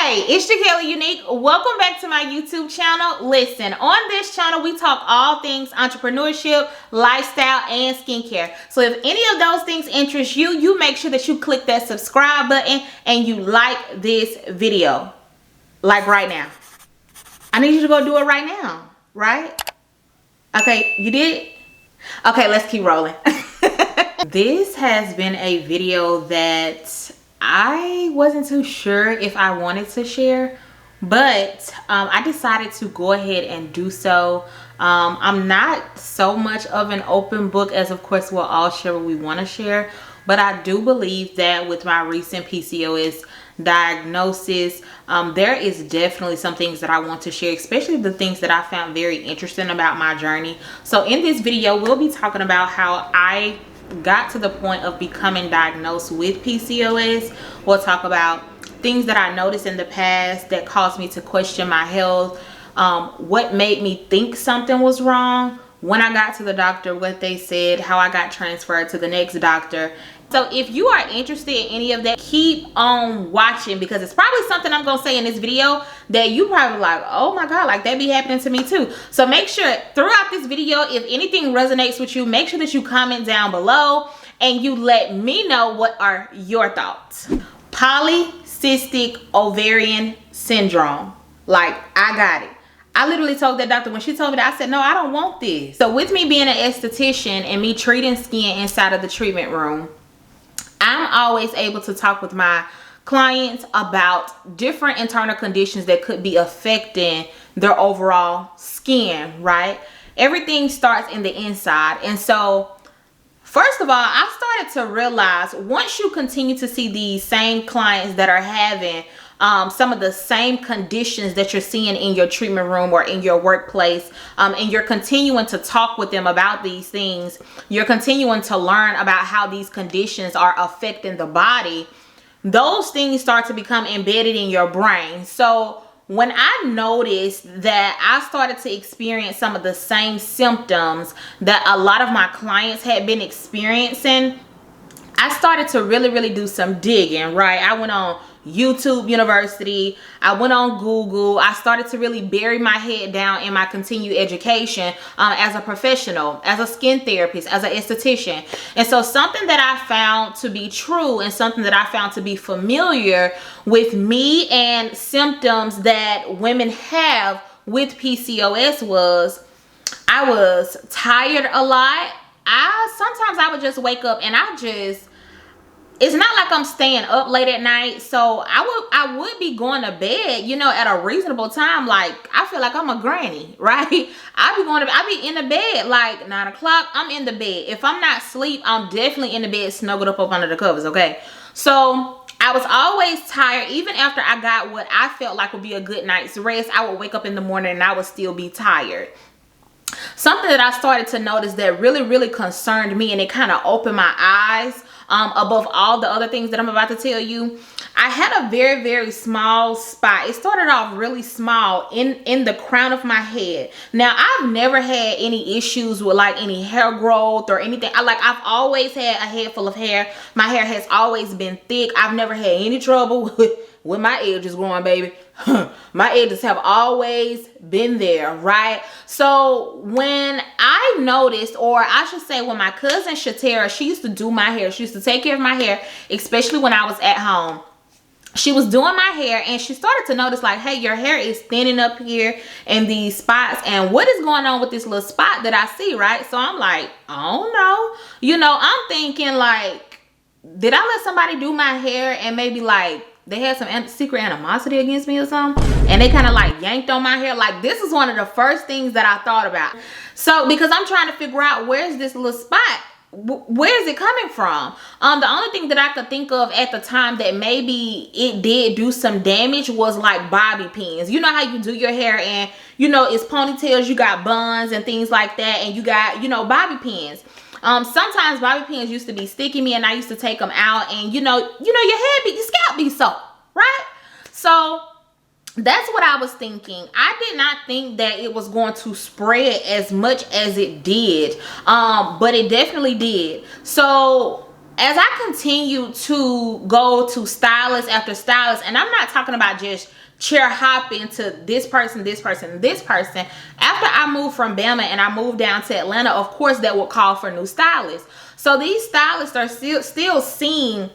Hey, it's Kelly Unique. Welcome back to my YouTube channel. Listen, on this channel, we talk all things entrepreneurship, lifestyle, and skincare. So if any of those things interest you, you make sure that you click that subscribe button and you like this video. Like right now. I need you to go do it right now, right? Okay, you did? Okay, let's keep rolling. This has been a video that I wasn't too sure if I wanted to share, but I decided to go ahead and do so. I'm not so much of an open book, as of course we'll all share what we want to share, but I do believe that with my recent PCOS diagnosis, there is definitely some things that I want to share, especially the things that I found very interesting about my journey. So in this video, we'll be talking about how I got to the point of becoming diagnosed with PCOS. We'll talk about things that I noticed in the past that caused me to question my health, what made me think something was wrong, when I got to the doctor, what they said, how I got transferred to the next doctor. So if you are interested in any of that, keep on watching, because it's probably something I'm gonna say in this video that you probably like, oh my god, like that be happening to me too. So make sure throughout this video, if anything resonates with you, make sure that you comment down below and you let me know what are your thoughts. Polycystic ovarian syndrome. Like, I got it. I literally told that doctor when she told me that, I said, no, I don't want this. So with me being an esthetician and me treating skin inside of the treatment room, I'm always able to talk with my clients about different internal conditions that could be affecting their overall skin, right? Everything starts in the inside. And so, first of all, I started to realize once you continue to see these same clients that are having some of the same conditions that you're seeing in your treatment room or in your workplace, and you're continuing to talk with them about these things, you're continuing to learn about how these conditions are affecting the body, those things start to become embedded in your brain. So when I noticed that I started to experience some of the same symptoms that a lot of my clients had been experiencing, I started to really do some digging, right? I went on YouTube University, I went on Google, I started to really bury my head down in my continued education as a professional, as a skin therapist, as an esthetician. And so something that I found to be true and something that I found to be familiar with me and symptoms that women have with PCOS was I was tired a lot. Sometimes I would just wake up and it's not like I'm staying up late at night, so I would be going to bed, you know, at a reasonable time. Like, I feel like I'm a granny, right? I be in the bed like 9 o'clock. I'm in the bed. If I'm not asleep, I'm definitely in the bed, snuggled up under the covers, okay? So I was always tired. Even after I got what I felt like would be a good night's rest, I would wake up in the morning and I would still be tired. Something that I started to notice that really concerned me, and it kind of opened my eyes above all the other things that I'm about to tell you. I had a very small spot. It started off really small in the crown of my head. Now, I've never had any issues with like any hair growth or anything. I've always had a head full of hair. My hair has always been thick. I've never had any trouble with my edges growing, baby. My edges have always been there, right? So when I noticed, or I should say when my cousin Shatera, she used to do my hair, she used to take care of my hair, especially when I was at home. She was doing my hair and she started to notice like, hey, your hair is thinning up here in these spots, and what is going on with this little spot that I see, right? So I'm like, oh no, you know, I'm thinking like, did I let somebody do my hair and maybe like they had some secret animosity against me or something, and they kind of like yanked on my hair? Like, this is one of the first things that I thought about. So because I'm trying to figure out where's this little spot, where is it coming from? The only thing that I could think of at the time that maybe it did do some damage was like bobby pins. You know how you do your hair and, you know, it's ponytails, you got buns and things like that, and you got, you know, bobby pins. Sometimes bobby pins used to be sticking me and I used to take them out, and you know your scalp be sore, right? So that's what I was thinking. I did not think that it was going to spread as much as it did, but it definitely did. So as I continue to go to stylist after stylist, and I'm not talking about just chair hopping to this person, this person, this person. After I moved from Bama and I moved down to Atlanta, of course that would call for new stylists. So these stylists are still seeing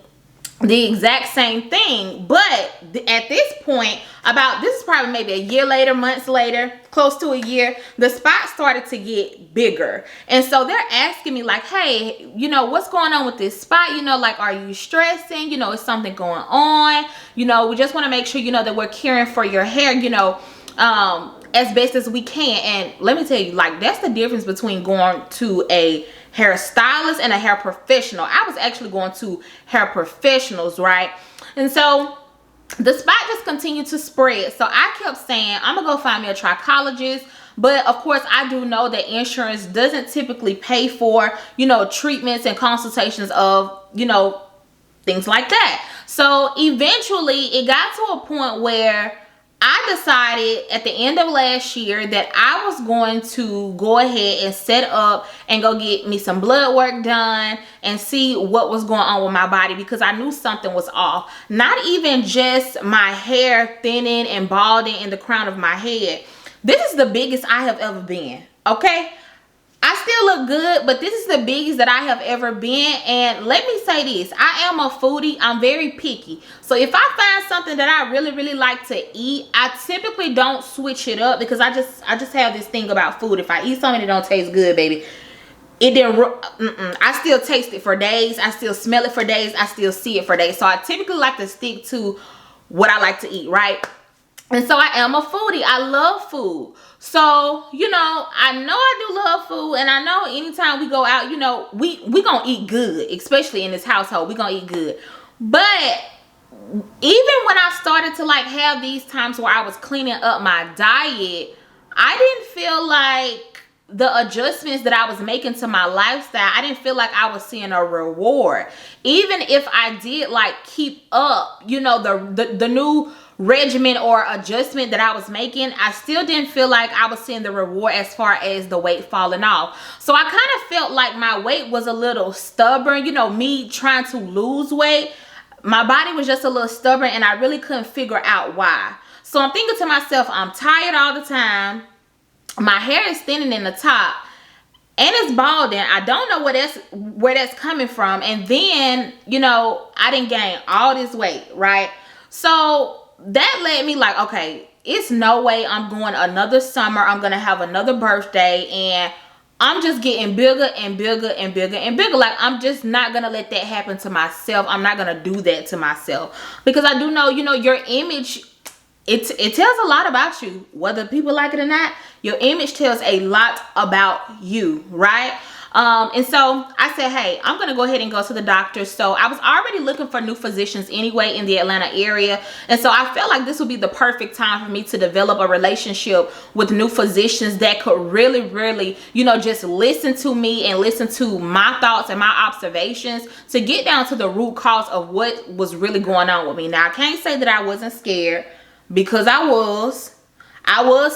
the exact same thing, but at this point, this is probably maybe a year later, months later, close to a year, the spots started to get bigger. And so they're asking me like, hey, you know, what's going on with this spot? You know, like, are you stressing? You know, is something going on? You know, we just want to make sure, you know, that we're caring for your hair, you know, as best as we can. And let me tell you, like, that's the difference between going to a hairstylist and a hair professional. I was actually going to hair professionals, right? And so the spot just continued to spread. So I kept saying, I'm gonna go find me a trichologist. But of course, I do know that insurance doesn't typically pay for, you know, treatments and consultations of, you know, things like that. So eventually it got to a point where I decided at the end of last year that I was going to go ahead and set up and go get me some blood work done and see what was going on with my body, because I knew something was off. Not even just my hair thinning and balding in the crown of my head. This is the biggest I have ever been, okay? I still look good, but this is the biggest that I have ever been. And let me say this, I am a foodie. I'm very picky. So if I find something that I really like to eat, I typically don't switch it up, because I just have this thing about food. If I eat something that don't taste good, baby, it didn't, I still taste it for days. I still smell it for days. I still see it for days. So I typically like to stick to what I like to eat, right? And so I am a foodie. I love food. So, you know, I know I do love food, and I know anytime we go out, you know, we gonna eat good, especially in this household. We gonna eat good. But even when I started to like have these times where I was cleaning up my diet, I didn't feel like the adjustments that I was making to my lifestyle, I didn't feel like I was seeing a reward. Even if I did like keep up, you know, the new regimen or adjustment that I was making, I still didn't feel like I was seeing the reward as far as the weight falling off. So I kind of felt like my weight was a little stubborn, you know, me trying to lose weight. My body was just a little stubborn, and I really couldn't figure out why. So I'm thinking to myself, I'm tired all the time. My hair is thinning in the top, and it's balding. I don't know where that's coming from. And then, you know, I didn't gain all this weight, right? So that led me like, okay, it's no way I'm going another summer. I'm going to have another birthday, and I'm just getting bigger and bigger and bigger and bigger. Like, I'm just not going to let that happen to myself. I'm not going to do that to myself, because I do know, you know, your image, it tells a lot about you, whether people like it or not. Your image tells a lot about you, right? And so I said, hey, I'm going to go ahead and go to the doctor. So I was already looking for new physicians anyway in the Atlanta area. And so I felt like this would be the perfect time for me to develop a relationship with new physicians that could really, you know, just listen to me and listen to my thoughts and my observations to get down to the root cause of what was really going on with me. Now, I can't say that I wasn't scared, because I was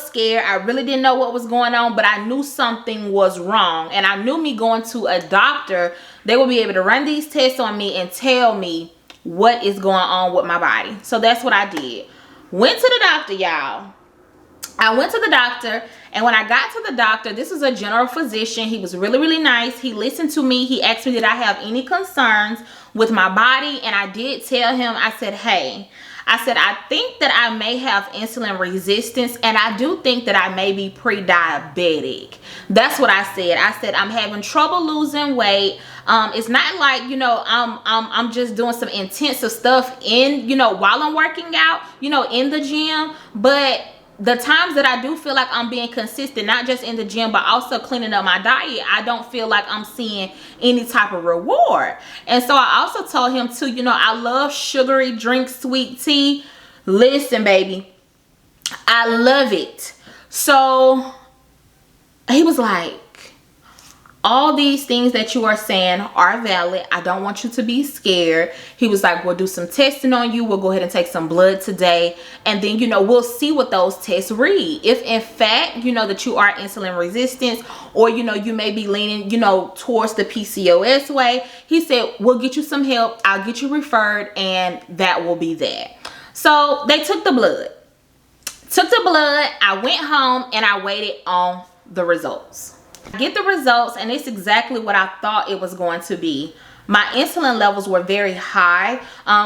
scared. I really didn't know what was going on, but I knew something was wrong. And I knew me going to a doctor, they would be able to run these tests on me and tell me what is going on with my body. So that's what I did. Went to the doctor, y'all. I went to the doctor, and when I got to the doctor, this was a general physician. He was really nice. He listened to me. He asked me, did I have any concerns with my body? And I did tell him, I said, hey, I said, I think that I may have insulin resistance, and I do think that I may be pre-diabetic. That's what I said. I said, I'm having trouble losing weight. It's not like, you know, I'm just doing some intensive stuff in, you know, while I'm working out, you know, in the gym. But the times that I do feel like I'm being consistent, not just in the gym, but also cleaning up my diet, I don't feel like I'm seeing any type of reward. And so I also told him too, you know, I love sugary drinks, sweet tea. Listen, baby, I love it. So he was like, all these things that you are saying are valid. I don't want you to be scared. He was like, we'll do some testing on you. We'll go ahead and take some blood today. And then, you know, we'll see what those tests read. If in fact, you know, that you are insulin resistant, or, you know, you may be leaning, you know, towards the PCOS way, he said, we'll get you some help. I'll get you referred, and that will be that. So they took the blood. I went home and I waited on the results. I get the results, and it's exactly what I thought it was going to be. My insulin levels were very high,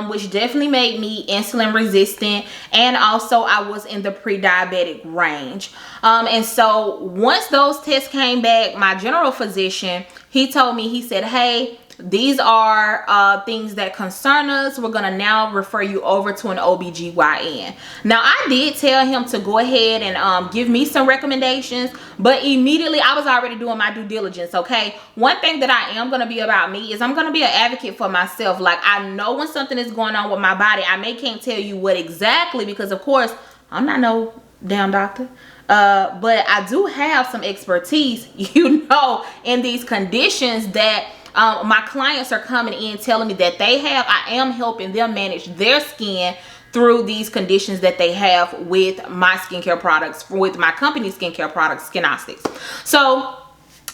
which definitely made me insulin resistant, and also I was in the pre-diabetic range. And so once those tests came back, my general physician, he told me, he said, hey, these are things that concern us. We're gonna now refer you over to an OBGYN. Now, I did tell him to go ahead and give me some recommendations, but immediately I was already doing my due diligence, okay? One thing that I am gonna be about me is I'm gonna be an advocate for myself. Like, I know when something is going on with my body. I can't tell you what exactly, because of course I'm not no damn doctor. But I do have some expertise, you know, in these conditions that my clients are coming in telling me that they have. I am helping them manage their skin through these conditions that they have with my skincare products, with my company skincare products, Skinostics. So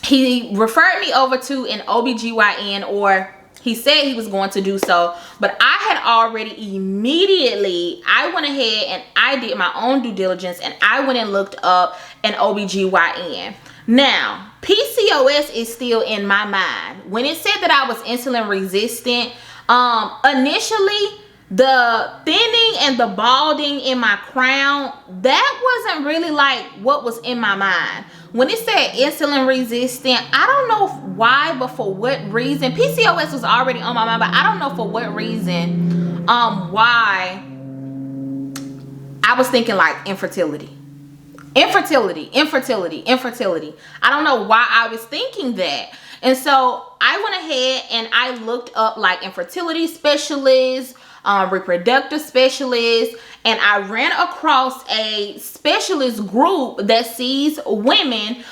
he referred me over to an OBGYN, or he said he was going to do so, but I had already immediately, I went ahead and I did my own due diligence, and I went and looked up an OBGYN. Now, PCOS is still in my mind. When it said that I was insulin resistant, initially the thinning and the balding in my crown, that wasn't really like what was in my mind. When it said insulin resistant, I don't know why, but for what reason, PCOS was already on my mind, but I don't know for what reason, why I was thinking like infertility. Infertility. I don't know why I was thinking that. And so I went ahead and I looked up like infertility specialists, reproductive specialists, and I ran across a specialist group that sees women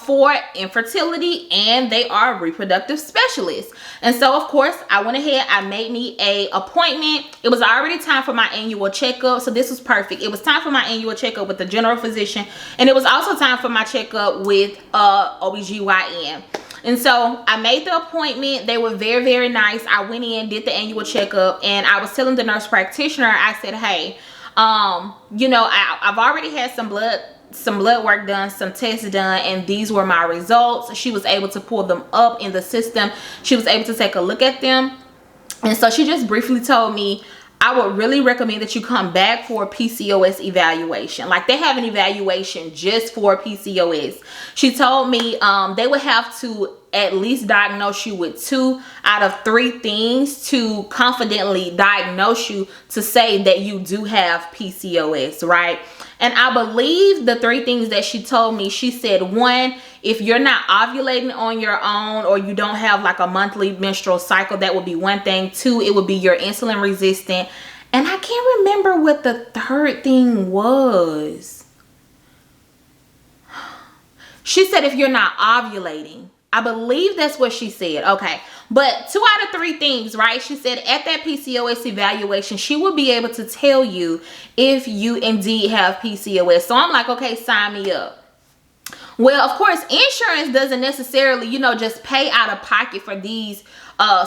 for infertility, and they are reproductive specialists. And so of course I went ahead, I made me a appointment. It was already time for my annual checkup, so this was perfect. It was time for my annual checkup with the general physician, and it was also time for my checkup with OBGYN. And so I made the appointment. They were very, very nice. I went in, did the annual checkup, and I was telling the nurse practitioner, I said, hey, you know, I've already had some blood work done, some tests done, and these were my results. She was able to pull them up in the system. She was able to take a look at them. And so she just briefly told me, I would really recommend that you come back for a PCOS evaluation. Like, they have an evaluation just for PCOS. She told me they would have to at least diagnose you with 2 out of 3 things to confidently diagnose you to say that you do have PCOS, right? And I believe the 3 things that she told me, she said, 1, if you're not ovulating on your own, or you don't have like a monthly menstrual cycle, that would be one thing. 2, it would be you're insulin resistant. And I can't remember what the 3rd thing was. She said if you're not ovulating. I believe that's what she said. Okay. But 2 out of 3 things, right? She said at that PCOS evaluation, she will be able to tell you if you indeed have PCOS. So I'm like, okay, sign me up. Well, of course, insurance doesn't necessarily, you know, just pay out of pocket for these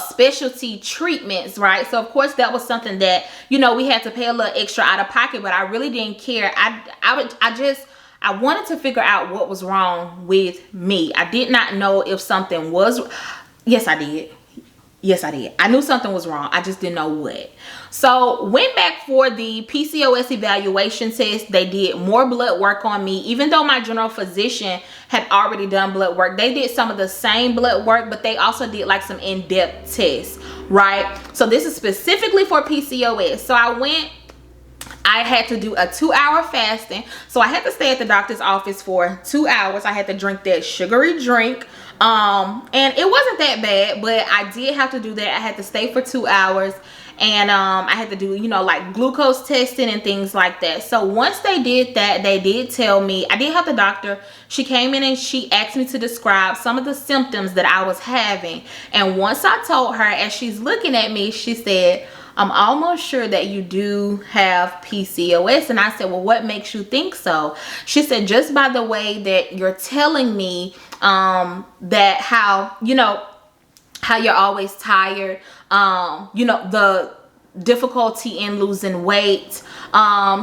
specialty treatments, right? So of course that was something that, you know, we had to pay a little extra out of pocket, but I really didn't care. I wanted to figure out what was wrong with me. I did not know if something was, yes, I did. Yes, I did. I knew something was wrong. I just didn't know what. So went back for the PCOS evaluation test. They did more blood work on me. Even though my general physician had already done blood work, they did some of the same blood work, but they also did like some in-depth tests, right? So this is specifically for PCOS. So I went, I had to do a 2-hour fasting. So I had to stay at the doctor's office for 2 hours. I had to drink that sugary drink. And it wasn't that bad, but I did have to do that. I had to stay for 2 hours. and I had to do, you know, like glucose testing and things like that. So once they did that, they did tell me, I did have the doctor. She came in and she asked me to describe some of the symptoms that I was having. And once I told her, as she's looking at me, she said, I'm almost sure that you do have PCOS. And I said, well, what makes you think so? She said, just by the way that you're telling me that how, you know, how you're always tired, you know, the difficulty in losing weight.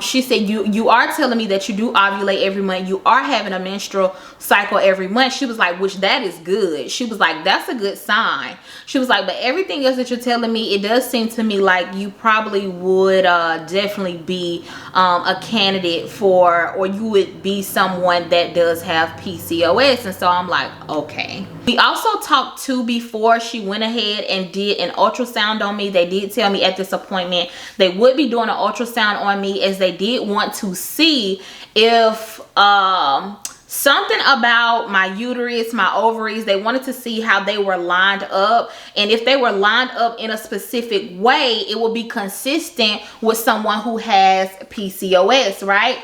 She said, you are telling me that you do ovulate every month. You are having a menstrual cycle every month. She was like, which that is good. She was like, that's a good sign. She was like, but everything else that you're telling me, it does seem to me like you probably would definitely be a candidate for, or you would be someone that does have PCOS. And so I'm like, okay. We also talked to before she went ahead and did an ultrasound on me. They did tell me at this appointment they would be doing an ultrasound on me, as they did want to see if something about my uterus, my ovaries, they wanted to see how they were lined up, and if they were lined up in a specific way, it would be consistent with someone who has PCOS, right?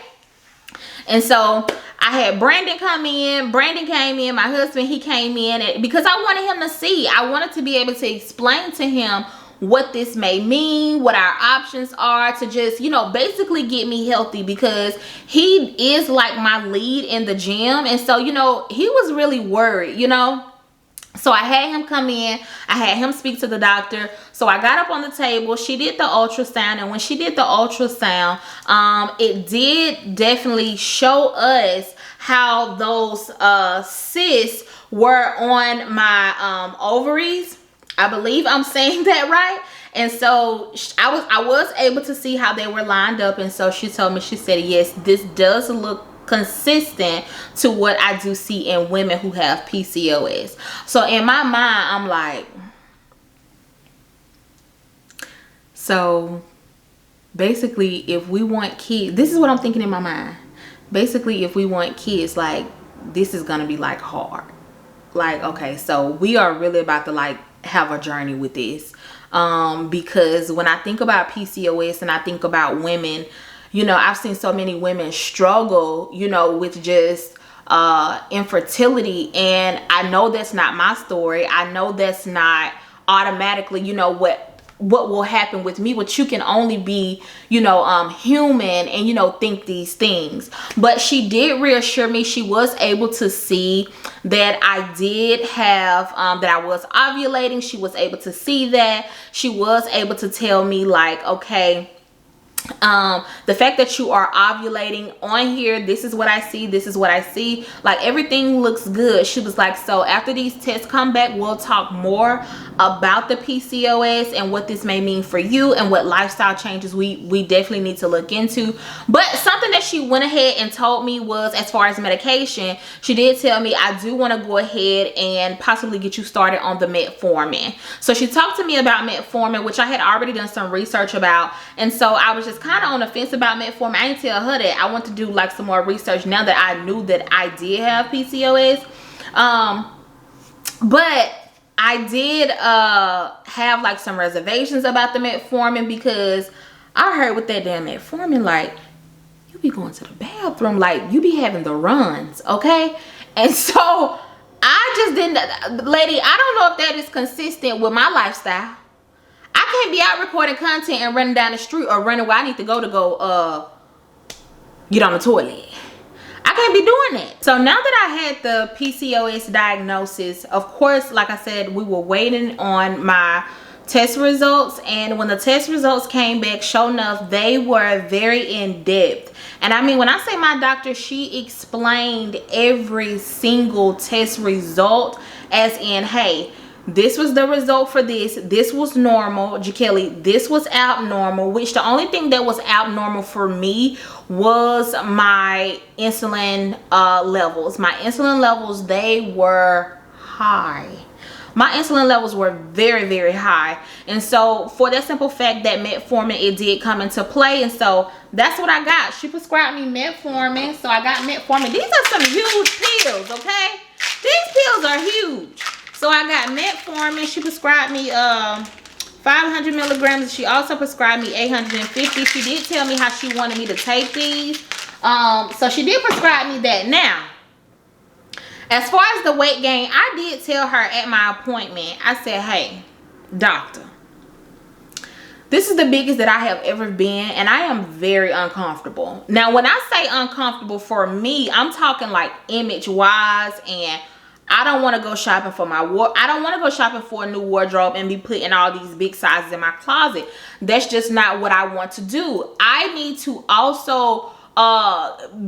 And so I had Brandon come in. Brandon came in, my husband, he came in, and because I wanted him to see, I wanted to be able to explain to him what this may mean, what our options are, to just, you know, basically get me healthy, because he is like my lead in the gym. And so, you know, he was really worried, you know. So I had him come in, I had him speak to the doctor. So I got up on the table, she did the ultrasound, and when she did the ultrasound, it did definitely show us how those cysts were on my ovaries. I believe I'm saying that right. And so I was able to see how they were lined up. And so she told me, she said, yes, this does look consistent to what I do see in women who have PCOS. So in my mind, I'm like, so basically, if we want kids, this is what I'm thinking in my mind. Basically, if we want kids, like, this is gonna be like hard. Like, okay, so we are really about to like have a journey with this, because when I think about PCOS and I think about women, you know, I've seen so many women struggle, you know, with just infertility, and I know that's not my story. I know that's not automatically, you know, what will happen with me, but you can only be, you know, human and, you know, think these things. But she did reassure me. She was able to see that I did have, that I was ovulating. She was able to see that. She was able to tell me like, okay, the fact that you are ovulating on here, this is what I see, this is what I see, like everything looks good. She was like, so after these tests come back, we'll talk more about the PCOS and what this may mean for you and what lifestyle changes we definitely need to look into. But something that she went ahead and told me was, as far as medication, she did tell me, I do want to go ahead and possibly get you started on the Metformin. So she talked to me about Metformin, which I had already done some research about, and so I was just kind of on the fence about Metformin. I didn't tell her that. I want to do like some more research now that I knew that I did have PCOS. But I did have like some reservations about the Metformin, because I heard with that damn Metformin, like, you be going to the bathroom, like you be having the runs, okay? And so I just didn't, lady, I don't know if that is consistent with my lifestyle. I can't be out recording content and running down the street or running where I need to go get on the toilet. I can't be doing that. So now that I had the PCOS diagnosis, of course, like I said, we were waiting on my test results, and when the test results came back, sure enough, they were very in-depth. And I mean, when I say my doctor, she explained every single test result, as in, hey, this was the result for this. This was normal. Jaqueline, this was abnormal, which the only thing that was abnormal for me was my insulin levels. My insulin levels, they were high. My insulin levels were very, very high. And so for that simple fact that Metformin, it did come into play. And so that's what I got. She prescribed me Metformin. So I got Metformin. These are some huge pills, okay? These pills are huge. So I got Metformin. She prescribed me 5 500 milligrams. She also prescribed me 850. She did tell me how she wanted me to take these. So she did prescribe me that. Now, as far as the weight gain, I did tell her at my appointment, I said, hey, doctor, this is the biggest that I have ever been, and I am very uncomfortable. Now, when I say uncomfortable for me, I'm talking like image-wise, and I don't want to go shopping for I don't want to go shopping for a new wardrobe and be putting all these big sizes in my closet. That's just not what I want to do. I need to also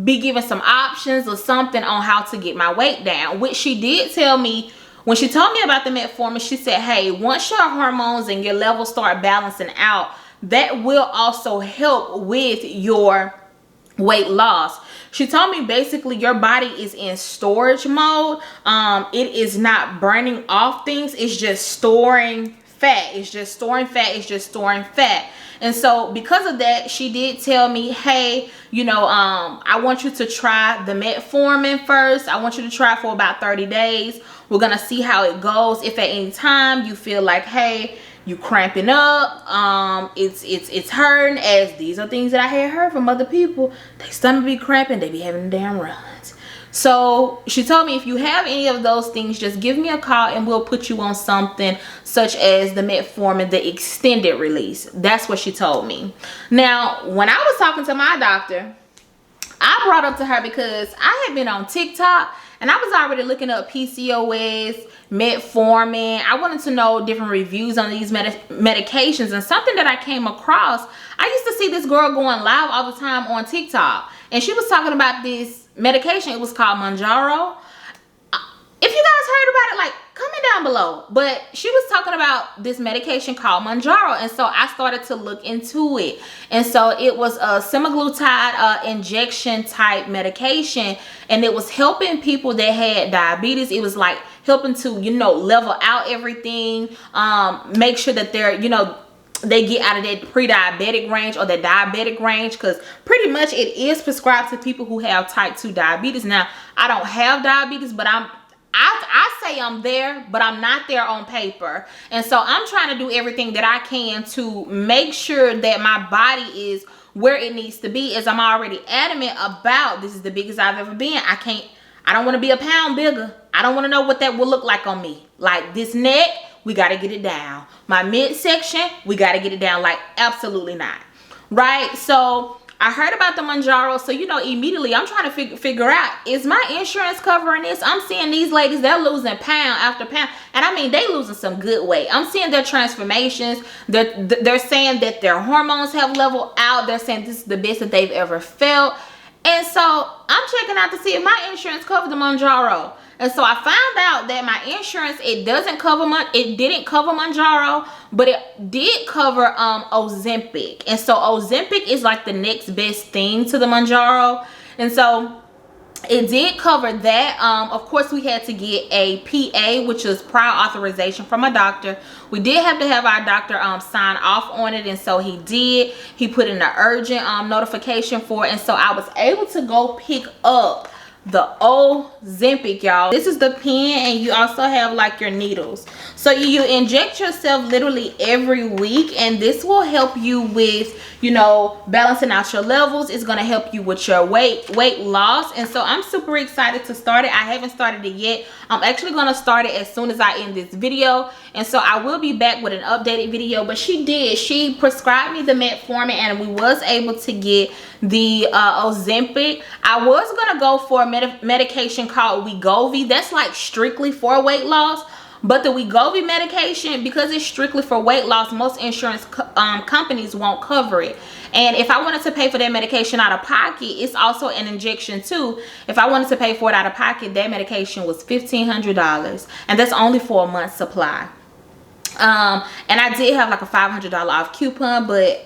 be given some options or something on how to get my weight down, which she did tell me. When she told me about the metformin, she said, hey, once your hormones and your levels start balancing out, that will also help with your weight loss. She told me basically your body is in storage mode. It is not burning off things. It's just storing fat. It's just storing fat. It's just storing fat. And so because of that, she did tell me, hey, you know, I want you to try the metformin first. I want you to try for about 30 days. We're going to see how it goes. If at any time you feel like, hey, you cramping up, it's hurting, as these are things that I had heard from other people. They stomach be cramping, they be having damn runs. So she told me if you have any of those things, just give me a call and we'll put you on something such as the metformin, the extended release. That's what she told me. Now, when I was talking to my doctor, I brought up to her because I had been on TikTok and I was already looking up PCOS, metformin. I wanted to know different reviews on these medications, and something that I came across, I used to see this girl going live all the time on TikTok, and she was talking about this medication. It was called Mounjaro. If you guys heard about it, like, comment down below. But she was talking about this medication called Mounjaro, and so I started to look into it. And so it was a semaglutide injection type medication, and it was helping people that had diabetes. It was like helping to, you know, level out everything, make sure that they're, you know, they get out of that pre-diabetic range or the diabetic range, because pretty much it is prescribed to people who have type 2 diabetes. Now, I don't have diabetes, but I say I'm there, but I'm not there on paper. And so I'm trying to do everything that I can to make sure that my body is where it needs to be, as I'm already adamant about this is the biggest I've ever been. I don't want to be a pound bigger. I don't want to know what that will look like on me. Like this neck, we got to get it down. My midsection, we got to get it down. Like absolutely not. Right? So I heard about the Mounjaro, so you know, immediately I'm trying to figure out, is my insurance covering this? I'm seeing these ladies, they're losing pound after pound, and I mean, they losing some good weight. I'm seeing their transformations. They're saying that their hormones have leveled out. They're saying this is the best that they've ever felt. And so I'm checking out to see if my insurance covered the Mounjaro. And so I found out that my insurance, it didn't cover Mounjaro, but it did cover Ozempic. And so Ozempic is like the next best thing to the Mounjaro. And so it did cover that. Of course, we had to get a PA, which is prior authorization from a doctor. We did have to have our doctor sign off on it, and so he did. He put in an urgent notification for it, and so I was able to go pick up the Ozempic, y'all. This is the pen, and you also have like your needles. So you inject yourself literally every week, and this will help you with, you know, balancing out your levels. It's going to help you with your weight loss. And so I'm super excited to start it. I haven't started it yet. I'm actually going to start it as soon as I end this video, and so I will be back with an updated video. But she prescribed me the metformin, and we was able to get the Ozempic. I was going to go for a medication called Wegovy. That's like strictly for weight loss. But the Wegovy medication, because it's strictly for weight loss, most insurance companies won't cover it. And if I wanted to pay for that medication out of pocket, it's also an injection too. If I wanted to pay for it out of pocket, that medication was $1,500, and that's only for a month's supply. And I did have like a $500 off coupon, but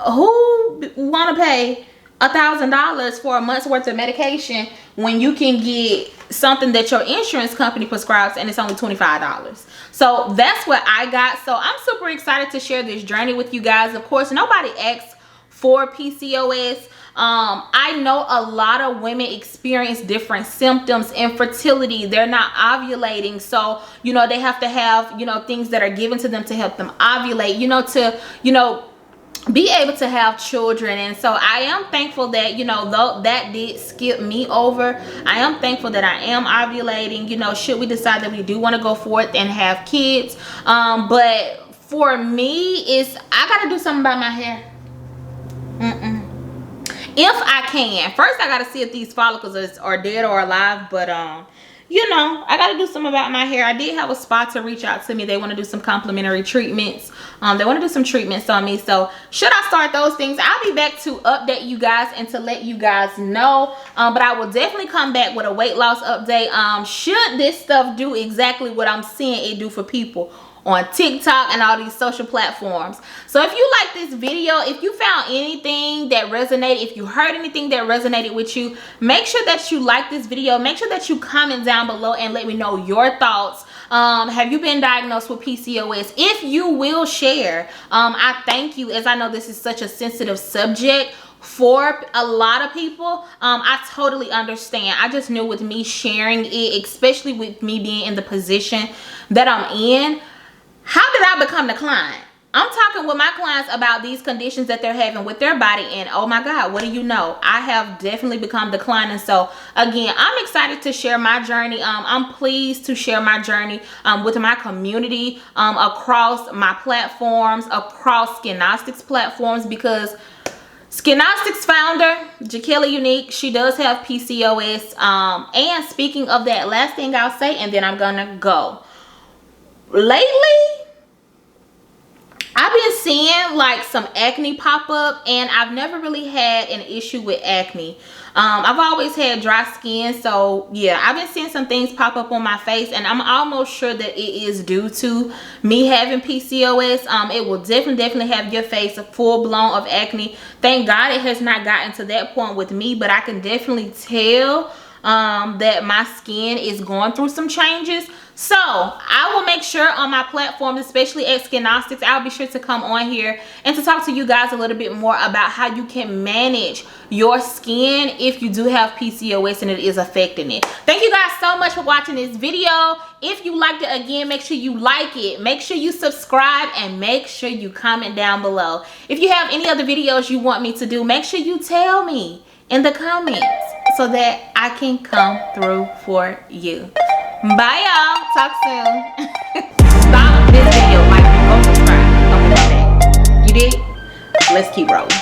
who want to pay $1,000 for a month's worth of medication when you can get something that your insurance company prescribes and it's only $25? So that's what I got. So I'm super excited to share this journey with you guys. Of course, nobody asked for PCOS. I know a lot of women experience different symptoms, infertility, they're not ovulating, so you know they have to have, you know, things that are given to them to help them ovulate, you know, to, you know, be able to have children. And so I am thankful that, you know, though that did skip me over, I am thankful that I am ovulating, you know, should we decide that we do want to go forth and have kids. But for me, it's, I gotta do something about my hair. If I can. First I gotta see if these follicles are dead or alive, but you know, I gotta do something about my hair. I did have a spa to reach out to me. They want to do some complimentary treatments. They want to do some treatments on me. So should I start those things, I'll be back to update you guys and to let you guys know. But I will definitely come back with a weight loss update. Should this stuff do exactly what I'm seeing it do for people on TikTok and all these social platforms. So if you like this video, if you found anything that resonated, if you heard anything that resonated with you, make sure that you like this video. Make sure that you comment down below and let me know your thoughts. Have you been diagnosed with PCOS? If you will share, I thank you, as I know this is such a sensitive subject for a lot of people. I totally understand. I just knew with me sharing it, especially with me being in the position that I'm in, how did I become the client? I'm talking with my clients about these conditions that they're having with their body, and oh my God, what do you know? I have definitely become the client. And so again, I'm excited to share my journey. I'm pleased to share my journey with my community, across my platforms, across Skinnostics platforms, because Skinnostics founder Jaquelia Unique, she does have PCOS. And speaking of that, last thing I'll say, and then I'm gonna go. Lately, I've been seeing like some acne pop up, and I've never really had an issue with acne. I've always had dry skin, so yeah, I've been seeing some things pop up on my face, and I'm almost sure that it is due to me having PCOS. It will definitely have your face full blown of acne. Thank God it has not gotten to that point with me, but I can definitely tell that my skin is going through some changes. So I will make sure on my platforms, especially at Skinnostics, I'll be sure to come on here and to talk to you guys a little bit more about how you can manage your skin if you do have PCOS and it is affecting it. Thank you guys so much for watching this video. If you liked it, again, make sure you like it, make sure you subscribe, and make sure you comment down below. If you have any other videos you want me to do, make sure you tell me in the comments so that I can come through for you. Bye y'all, talk soon. Stop this video, like, go subscribe, don't forget that. You did? Let's keep rolling.